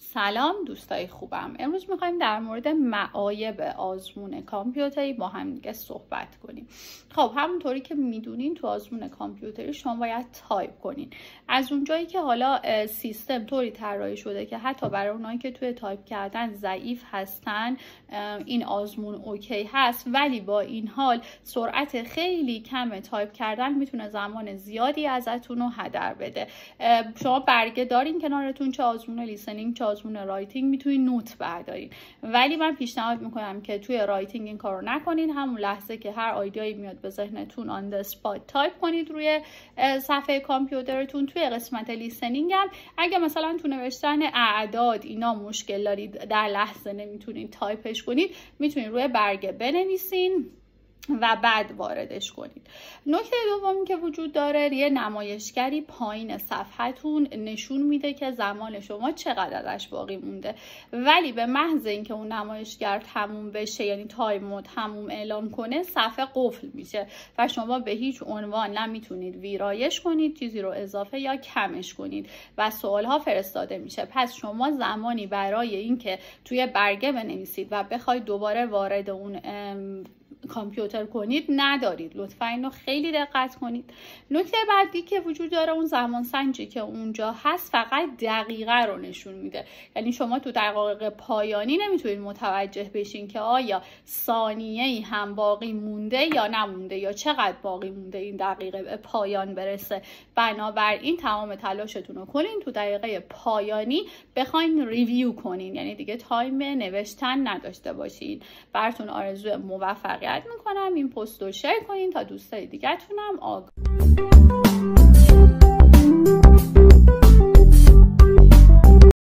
سلام دوستای خوبم. امروز میخوایم در مورد معایب آزمون کامپیوتری با هم دیگه صحبت کنیم. خب همونطوری که میدونین تو آزمون کامپیوتری شما باید تایپ کنین. از اونجایی که حالا سیستم طوری طراحی شده که حتی برای اونایی که توی تایپ کردن ضعیف هستن این آزمون اوکی هست، ولی با این حال سرعت خیلی کم تایپ کردن میتونه زمان زیادی ازتون رو هدر بده. شما برگه دارین کنارتون، چه آزمون لیسنینگ چه آزمون رایتینگ، میتونین نوت بردارین، ولی من پیشنهاد میکنم که توی رایتینگ این کارو نکنین. همون لحظه که هر آیدیایی میاد به ذهنتون آن د اسپات تایپ کنید روی صفحه کامپیوترتون. توی قسمت لیسنینگ هم اگه مثلا تو نوشتن اعداد اینا مشکل دارید، در لحظه نمیتونین تایپش کنید، میتونین روی برگه بنویسین و بعد واردش کنید. نکته دومی که وجود داره، یه نمایشگری پایین صفحتون نشون میده که زمان شما چقدر ازش باقی مونده، ولی به محض اینکه اون نمایشگر تموم بشه، یعنی تایم تموم اعلام کنه، صفحه قفل میشه و شما به هیچ عنوان نمیتونید ویرایش کنید، چیزی رو اضافه یا کمش کنید و سوالها فرستاده میشه. پس شما زمانی برای اینکه توی برگه بنویسید و بخواید دوباره وارد اون کامپیوتر کنید ندارید. لطفا اینو خیلی دقت کنید. نکته بعدی که وجود داره، اون زمان سنجی که اونجا هست فقط دقیقه رو نشون میده. یعنی شما تو دقایق پایانی نمیتونید متوجه بشین که آیا ثانیه‌ای هم باقی مونده یا نمونده، یا چقدر باقی مونده این دقیقه به پایان برسه. بنابراین تمام تلاشتون رو کنین تو دقیقه پایانی بخواین ریویو کنین، یعنی دیگه تایم نوشتن نداشته باشین. براتون آرزوی موفقیت میکنم. این پست رو شیر کنین تا دوستای دیگه‌تون هم آگاه